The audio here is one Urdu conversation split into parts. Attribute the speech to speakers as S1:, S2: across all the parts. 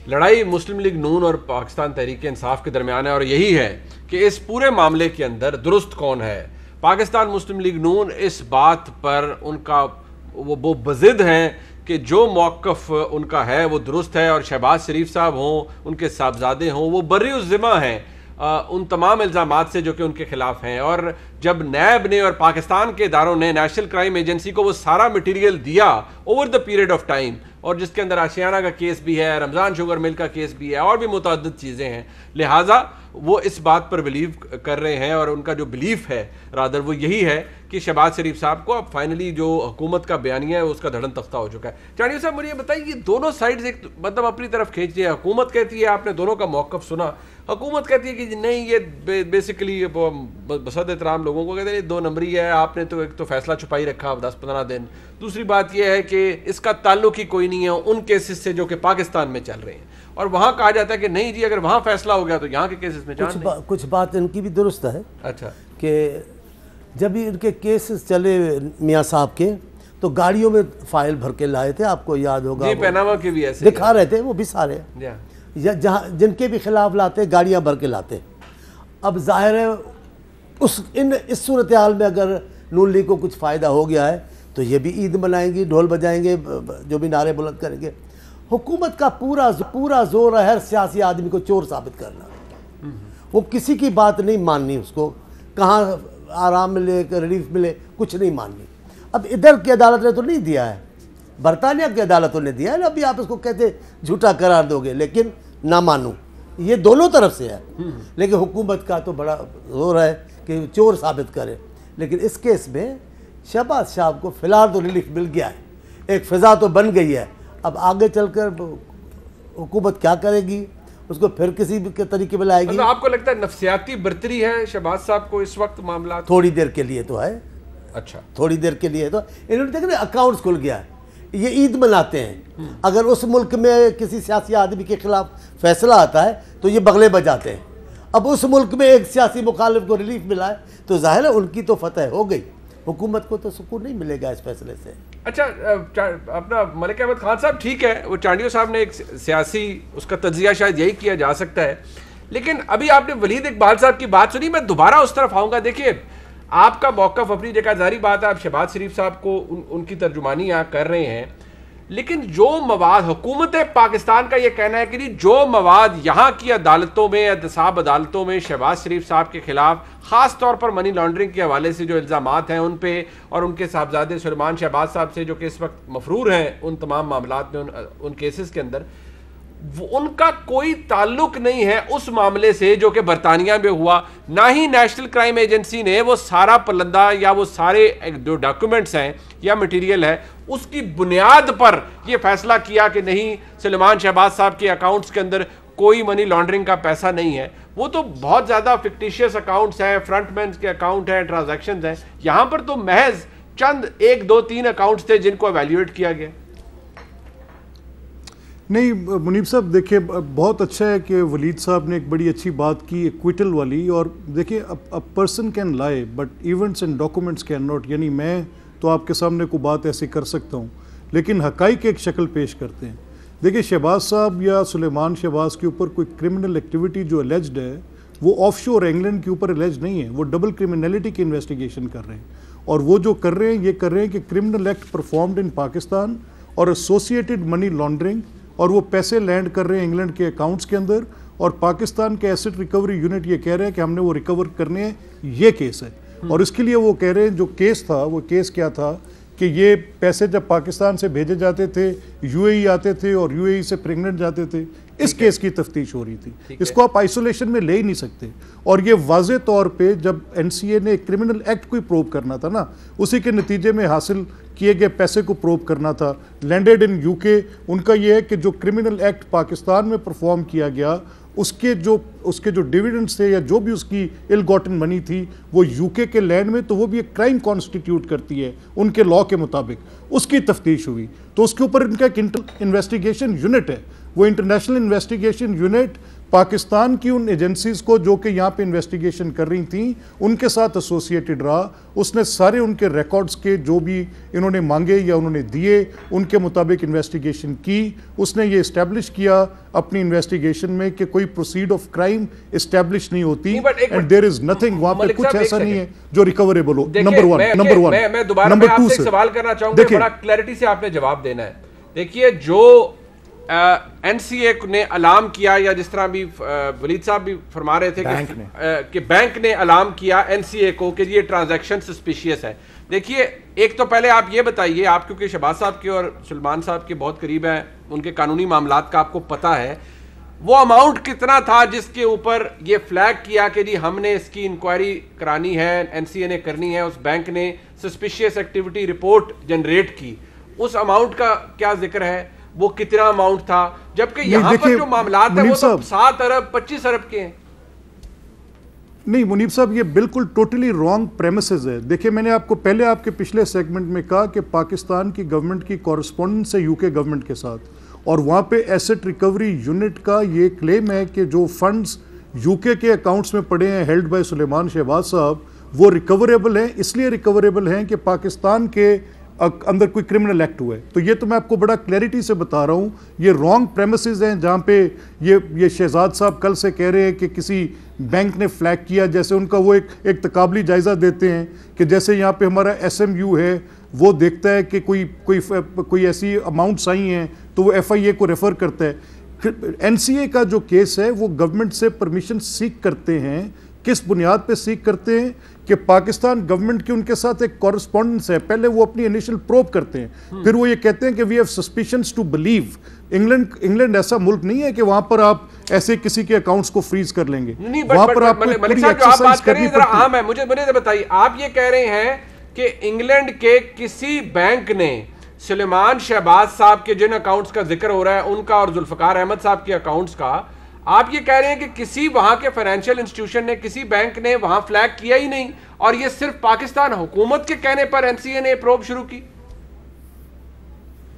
S1: لڑائی مسلم لیگ نون اور پاکستان تحریک انصاف کے درمیان ہے، اور یہی ہے کہ اس پورے معاملے کے اندر درست کون ہے۔ پاکستان مسلم لیگ نون اس بات پر ان کا وہ بضد ہیں کہ جو موقف ان کا ہے وہ درست ہے، اور شہباز شریف صاحب ہوں، ان کے صاحبزادے ہوں، وہ بری الذمہ ہیں ان تمام الزامات سے جو کہ ان کے خلاف ہیں۔ اور جب نیب نے اور پاکستان کے اداروں نے نیشنل کرائم ایجنسی کو وہ سارا مٹیریل دیا over the period of time, اور جس کے اندر آشیانہ کا کیس بھی ہے، رمضان شوگر مل کا کیس بھی ہے، اور بھی متعدد چیزیں ہیں، لہٰذا وہ اس بات پر بلیو کر رہے ہیں، اور ان کا جو بلیف ہے رادر وہ یہی ہے کہ شہباز شریف صاحب کو اب فائنلی جو حکومت کا بیانیہ ہے اس کا دھڑن تختہ ہو چکا ہے۔ چانیو صاحب مجھے یہ بتائیے، یہ دونوں سائڈز ایک مطلب اپنی طرف کھینچ رہی ہے۔ حکومت کہتی ہے، آپ نے دونوں کا موقف سنا، حکومت کہتی ہے کہ نہیں یہ بیسیکلی بصد احترام لوگوں کو کہتے ہیں دو نمبری ہے، آپ نے تو ایک تو فیصلہ چھپائی رکھا 10-15 دن، دوسری بات یہ ہے کہ اس کا تعلق ہی کوئی نہیں ہے ان کیسز سے جو کہ پاکستان میں چل رہے ہیں، اور وہاں کہا جاتا ہے کہ نہیں جی اگر وہاں فیصلہ ہو گیا تو یہاں کے کیسز میں جان نہیں۔
S2: کچھ بات ان کی بھی درست ہے،
S1: اچھا،
S2: کہ جب ان کے کیسز چلے میاں صاحب کے تو گاڑیوں میں فائل بھر کے لائے تھے، آپ کو یاد ہوگا،
S1: جی پیناما کے بھی ایسے
S2: دکھا رہے تھے وہ بھی سارے، جہاں جن کے بھی خلاف لاتے گاڑیاں بھر کے لاتے۔ اب ظاہر ہے اس صورتحال میں اگر نون لیگ کو کچھ فائدہ ہو گیا ہے تو یہ بھی عید منائیں گی، ڈھول بجائیں گے، جو بھی نعرے بلند کریں گے۔ حکومت کا پورا زور ہے ہر سیاسی آدمی کو چور ثابت کرنا، وہ کسی کی بات نہیں ماننی، اس کو کہاں آرام ملے ریلیف ملے کچھ نہیں ماننی۔ اب ادھر کی عدالت نے تو نہیں دیا ہے، برطانیہ کی عدالتوں نے دیا ہے، ابھی آپ اس کو کہتے جھوٹا قرار دو گے لیکن نہ مانوں، یہ دونوں طرف سے ہے، لیکن حکومت کا تو بڑا زور ہے کہ چور ثابت کرے۔ لیکن اس کیس میں شہباز صاحب کو فی الحال تو ریلیف مل گیا ہے، ایک فضا تو بن گئی ہے، اب آگے چل کر حکومت کیا کرے گی اس کو پھر کسی کے طریقے میں لائے گی۔
S1: آپ کو لگتا ہے نفسیاتی برتری ہے شہباز صاحب کو اس وقت معاملات؟
S2: تھوڑی دیر کے لیے تو ہے،
S1: اچھا
S2: تھوڑی دیر کے لیے تو انہوں نے دیکھا اکاؤنٹس کھل گیا ہے، یہ عید مناتے ہیں، اگر اس ملک میں کسی سیاسی آدمی کے خلاف فیصلہ آتا ہے تو یہ بغلے بجاتے ہیں، اب اس ملک میں ایک سیاسی مخالف کو ریلیف ملا ہے تو ظاہر ہے ان کی تو فتح ہو گئی، حکومت کو تو سکون نہیں ملے گا اس فیصلے سے۔
S1: اچھا اپنا ملک احمد خان صاحب ٹھیک ہے، وہ چانڈیو صاحب نے ایک سیاسی اس کا تجزیہ شاید یہی کیا جا سکتا ہے، لیکن ابھی آپ نے ولید اقبال صاحب کی بات سنی، میں دوبارہ اس طرف آؤں گا۔ دیکھیے آپ کا موقف اپنی جگہ ظاہری بات ہے، آپ شہباز شریف صاحب کو ان کی ترجمانی یہاں کر رہے ہیں، لیکن جو مواد حکومت پاکستان کا یہ کہنا ہے کہ جو مواد یہاں کی عدالتوں میں احتساب عدالتوں میں شہباز شریف صاحب کے خلاف خاص طور پر منی لانڈرنگ کے حوالے سے جو الزامات ہیں ان پہ، اور ان کے صاحبزادے سلیمان شہباز صاحب سے جو کہ اس وقت مفرور ہیں ان تمام معاملات میں، ان کیسز کے اندر، ان کا کوئی تعلق نہیں ہے اس معاملے سے جو کہ برطانیہ میں ہوا، نہ ہی نیشنل کرائم ایجنسی نے وہ سارا پلندہ یا وہ سارے جو ڈاکیومنٹس ہیں یا مٹیریل ہے اس کی بنیاد پر یہ فیصلہ کیا کہ نہیں سلیمان شہباز صاحب کے اکاؤنٹس کے اندر کوئی منی لانڈرنگ کا پیسہ نہیں ہے۔ وہ تو بہت زیادہ فکٹیشیس اکاؤنٹس ہیں، فرنٹ مینز کے اکاؤنٹ ہیں، ٹرانزیکشنز ہیں، یہاں پر تو محض چند 1 2 3 اکاؤنٹس تھے جن کو ایویلیویٹ کیا گیا۔
S3: نہیں منیب صاحب دیکھیں بہت اچھا ہے کہ ولید صاحب نے ایک بڑی اچھی بات کی ایکویٹل والی، اور دیکھیں پرسن کین لائی but events and documents can not, یعنی میں تو آپ کے سامنے کوئی بات ایسی کر سکتا ہوں لیکن حقائق ایک شکل پیش کرتے ہیں۔ دیکھیں شہباز صاحب یا سلیمان شہباز کے اوپر کوئی کرمنل ایکٹیویٹی جو الیجڈ ہے وہ آف شور انگلینڈ کے اوپر الیج نہیں ہے، وہ ڈبل کرمنلٹی کی انویسٹیگیشن کر رہے ہیں، اور وہ جو کر رہے ہیں یہ کر رہے ہیں کہ criminal act performed in Pakistan اور ایسوسیٹڈ منی لانڈرنگ، اور وہ پیسے لینڈ کر رہے ہیں انگلینڈ کے اکاؤنٹس کے اندر، اور پاکستان کے ایسٹ ریکوری یونٹ یہ کہہ رہے ہیں کہ ہم نے وہ ریکور کرنے ہیں، یہ کیس ہے۔ اور اس کے لیے وہ کہہ رہے ہیں جو کیس تھا وہ کیس کیا تھا کہ یہ پیسے جب پاکستان سے بھیجے جاتے تھے یو اے ای آتے تھے اور یو اے ای سے پریگننٹ جاتے تھے، اس کیس کی تفتیش ہو رہی تھی، اس کو آپ آئسولیشن میں لے ہی نہیں سکتے۔ اور یہ واضح طور پہ جب این سی اے نے ایک کرمنل ایکٹ کو پروو کرنا تھا نا، اسی کے نتیجے میں حاصل کیے گئے پیسے کو پروو کرنا تھا، لینڈڈ ان یو کے، ان کا یہ ہے کہ جو کرمنل ایکٹ پاکستان میں پرفارم کیا گیا اس کے جو ڈیویڈنڈز تھے یا جو بھی اس کی ال گاٹن منی تھی وہ یو کے لینڈ میں، تو وہ بھی ایک کرائم کانسٹیٹیوٹ کرتی ہے ان کے لاء کے مطابق، اس کی تفتیش ہوئی تو اس کے اوپر ان کا ایک انویسٹیگیشن یونٹ ہے، وہ انٹرنیشنل انویسٹیگیشن یونٹ پاکستان کی ان ایجنسیز کو جو کہ یہاں پہ انویسٹیگیشن کر رہی تھیں ان کے ساتھ ایسوسیٹڈ رہا. اس نے سارے ان کے ریکارڈز کے جو بھی انہوں نے مانگے یا انہوں نے دیے ان کے مطابق انویسٹیگیشن کی. اس نے یہ اسٹیبلش کیا اپنی انویسٹیگیشن میں کہ کوئی پروسیڈ آف کرائم اسٹیبلش نہیں ہوتی اینڈ دیر از نتھنگ. وہاں پہ کچھ ایسا نہیں ہے جو ریکوریبل ہو. Number one.
S1: میں دوبارہ آپ سے سوال کرنا چاہوں گا, بڑا کلیئرٹی سے آپ نے جواب دینا ہے. دیکھیے جو این سی اے نے علام کیا, یا جس طرح بھی ولید صاحب بھی فرما رہے تھے کہ بینک نے علام کیا این سی اے کو کہ یہ ٹرانزیکشن سسپیشیس ہے. دیکھیے ایک تو پہلے آپ یہ بتائیے, آپ کیونکہ شہباز صاحب کے اور سلمان صاحب کے بہت قریب ہیں, ان کے قانونی معاملات کا آپ کو پتہ ہے, وہ اماؤنٹ کتنا تھا جس کے اوپر یہ فلیگ کیا کہ جی ہم نے اس کی انکوائری کرانی ہے, این سی اے نے کرنی ہے, اس بینک نے سسپیشیس ایکٹیویٹی رپورٹ جنریٹ کی, اس اماؤنٹ کا کیا ذکر ہے, وہ کتنا اماؤنٹ تھا, جبکہ یہاں پر جو معاملات ہیں وہ تو 7 ارب 25 ارب کے ہیں.
S3: نہیں منیب صاحب, یہ بالکل ٹوٹلی رانگ پریمیسز ہے. دیکھیں میں نے آپ کو پہلے آپ کے پچھلے سیگمنٹ میں کہا کہ پاکستان کی گورنمنٹ کی کورسپونڈنس ہے یو کے گورنمنٹ کے ساتھ, اور وہاں پہ ایسٹ ریکوری یونٹ کا یہ کلیم ہے کہ جو فنڈز یو کے اکاؤنٹس میں پڑے ہیں ہیلڈ بائی سلیمان شہباز صاحب وہ ریکوریبل ہیں. اس لیے ریکوریبل ہیں کہ پاکستان کے اندر کوئی کرمنل ایکٹ ہوا ہے. تو یہ تو میں آپ کو بڑا کلیئرٹی سے بتا رہا ہوں, یہ رانگ پریمیسز ہیں جہاں پہ یہ شہزاد صاحب کل سے کہہ رہے ہیں کہ کسی بینک نے فلیگ کیا, جیسے ان کا وہ ایک تقابلی جائزہ دیتے ہیں کہ جیسے یہاں پہ ہمارا ایس ایم یو ہے وہ دیکھتا ہے کہ کوئی ایسی اماؤنٹس آئی ہیں تو وہ ایف آئی اے کو ریفر کرتا ہے. این سی اے کا جو کیس ہے وہ گورنمنٹ سے پرمیشن سیک کرتے ہیں. کس بنیاد پہ سیک کرتے ہیں کہ پاکستان گورنمنٹ کی ان کے ساتھ ایک کورسپونڈنس ہے. پہلے وہ اپنی انیشل پروب کرتے ہیں, پھر وہ یہ کہتے ہیں کہ we have suspicions to believe. England ایسا ملک نہیں ہے کہ وہاں پر آپ ایسے کسی کے اکاؤنٹس کو فریز کر لیں گے. وہاں پر آپ کو پوری ایکسرسائز کرنی پڑتی ہے.
S1: مجھے بتائیے, آپ یہ کہہ رہے ہیں کہ انگلینڈ کے کسی بینک نے سلیمان شہباز صاحب کے جن اکاؤنٹس کا ذکر ہو رہا ہے ان کا اور ذوالفقار احمد صاحب کے اکاؤنٹس کا, آپ یہ کہہ رہے ہیں کہ کسی وہاں کے فائنینشیل انسٹیٹیوشن نے, کسی بینک نے وہاں فلیگ کیا ہی نہیں, اور یہ صرف پاکستان حکومت کے کہنے پر این سی اے نے پروب شروع کی؟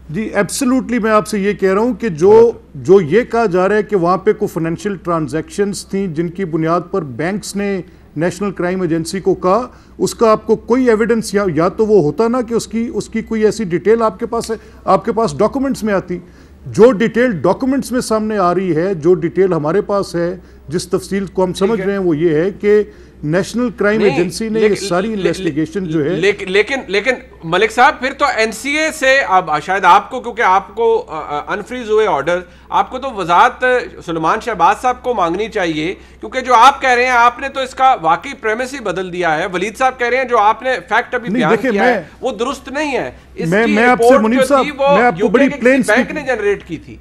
S3: جی ایبسلیوٹلی میں آپ سے یہ کہہ رہا ہوں کہ جو یہ کہا جا رہا ہے کہ وہاں پہ کوئی فائنینشیل ٹرانزیکشنز تھیں جن کی بنیاد پر بینکس نے نیشنل کرائم ایجنسی کو کہا, اس کا آپ کو کوئی ایویڈنس یا تو وہ ہوتا نا کہ اس کی کوئی ایسی ڈیٹیل آپ کے پاس ہے, آپ کے پاس ڈاکومنٹس میں آتی. جو ڈیٹیل ڈاکومنٹس میں سامنے آ رہی ہے, جو ڈیٹیل ہمارے پاس ہے, جس تفصیل کو ہم سمجھ رہے ہیں وہ یہ ہے کہ نیشنل کرائم ایجنسی نے یہ ساری انویسٹیگیشن جو ہے.
S1: لیکن ملک صاحب پھر تو این سی اے سے اب شاید آپ کو, کیونکہ آپ کو انفریز ہوئے آرڈر, آپ کو تو وضاحت سلیمان شہباز صاحب کو مانگنی چاہیے, کیونکہ جو آپ کہہ رہے ہیں آپ نے تو اس کا واقعی پریمیس ہی بدل دیا ہے. ولید صاحب کہہ رہے ہیں جو آپ نے فیکٹ ابھی بیان کیا ہے وہ درست نہیں ہے. اس کی رپورٹ جو تھی وہ یو کے کسی بینک نے جنریٹ کی تھی.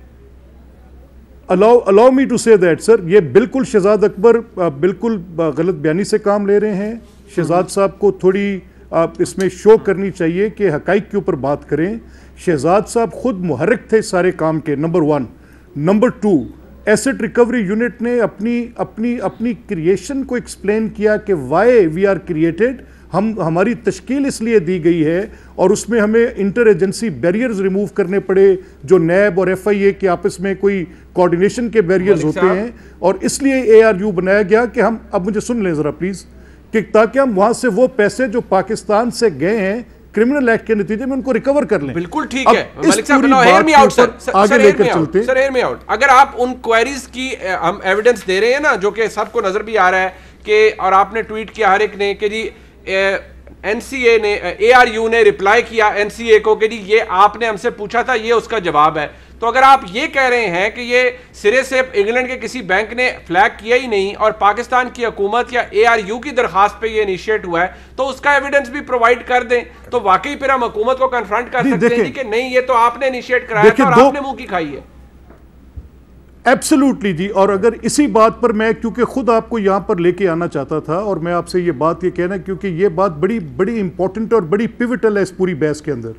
S3: allow me to say that sir, یہ بالکل شہزاد اکبر بالکل غلط بیانی سے کام لے رہے ہیں. شہزاد صاحب کو تھوڑی اس میں شو کرنی چاہیے کہ حقائق کے اوپر بات کریں. شہزاد صاحب خود محرک تھے سارے کام کے, number 1. Number 2, asset recovery unit نے اپنی کریشن کو ایکسپلین کیا کہ وائی وی آر کریٹڈ. ہماری تشکیل اس لیے دی گئی ہے اور اس میں ہمیں انٹر ایجنسی بیریئرز ریموو کرنے پڑے جو نیب اور ایف آئی اے کے آپس میں کوئی کوارڈینیشن کے بیریئرز ہوتے ہیں, اور اس لیے اے آر یو بنایا گیا کہ ہم, اب مجھے سن لیں ذرا پلیز, کہ تاکہ ہم وہاں سے وہ پیسے جو پاکستان سے گئے ہیں کرمنل ایکٹ کے نتیجے میں ان کو ریکور کر لیں.
S1: بالکل ٹھیک ہے ملک صاحب, ہیئر می آؤٹ سر, ہیئر می آؤٹ. اگر آپ ان کوئریز کی ہم ایویڈنس دے رہے ہیں نا, جو کہ سب کو نظر بھی آ رہا ہے کہ, اور آپ نے ٹویٹ کیا ہر ایک نے کہ جی این سی اے نے, اے آر یو نے رپلائی کیا این سی اے کو کہ جی یہ آپ نے ہم سے پوچھا تھا, یہ اس کا جواب ہے. تو اگر آپ یہ کہہ رہے ہیں کہ یہ سرے سے انگلینڈ کے کسی بینک نے فلیگ کیا ہی نہیں اور پاکستان کی حکومت یا اے آر یو کی درخواست پہ یہ انیشیٹ ہوا ہے, تو اس کا ایویڈنس بھی پرووائڈ کر دیں, تو واقعی پھر ہم حکومت کو کنفرنٹ کر سکتے ہیں کہ نہیں یہ تو آپ نے انیشیٹ کرایا تھا اور آپ نے منہ کی کھائی ہے.
S3: ایبسلیوٹلی جی. اور اگر اسی بات پر میں, کیونکہ خود آپ کو یہاں پر لے کے آنا چاہتا تھا اور میں آپ سے یہ بات یہ کہنا, کیونکہ یہ بات بڑی امپورٹنٹ اور بڑی پیوٹل ہے اس پوری بحث کے اندر.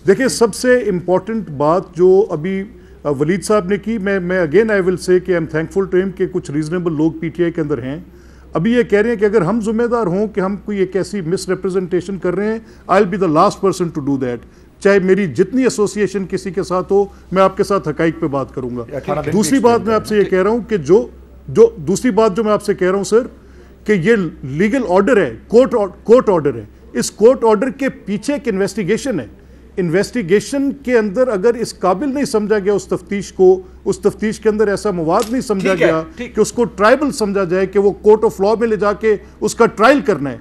S3: دیکھیں سب سے امپورٹنٹ بات جو ابھی ولید صاحب نے کی, میں اگین آئی ول سے کہ آئی ایم تھینکفل ٹو ہم کہ کچھ ریزنیبل لوگ پی ٹی آئی کے اندر ہیں. ابھی یہ کہہ رہے ہیں کہ اگر ہم ذمہ دار ہوں کہ ہم کوئی ایک ایسی مس ریپرزنٹیشن کر رہے ہیں, I will be the last person to do that. چاہے میری جتنی ایسوسیشن کسی کے ساتھ ہو, میں آپ کے ساتھ حقائق پہ بات کروں گا. دوسری بات میں آپ سے یہ کہہ رہا ہوں کہ جو دوسری بات جو میں آپ سے کہہ رہا ہوں سر کہ یہ لیگل آرڈر ہے, کورٹ آرڈر ہے, اس کورٹ آرڈر کے پیچھے ایک انویسٹیگیشن ہے. انویسٹیگیشن کے اندر اگر اس قابل نہیں سمجھا گیا اس تفتیش کو, اس تفتیش کے اندر ایسا مواد نہیں سمجھا گیا کہ اس کو ٹرائبل سمجھا جائے کہ وہ کورٹ آف لا میں لے جا کے اس کا ٹرائل کرنا ہے,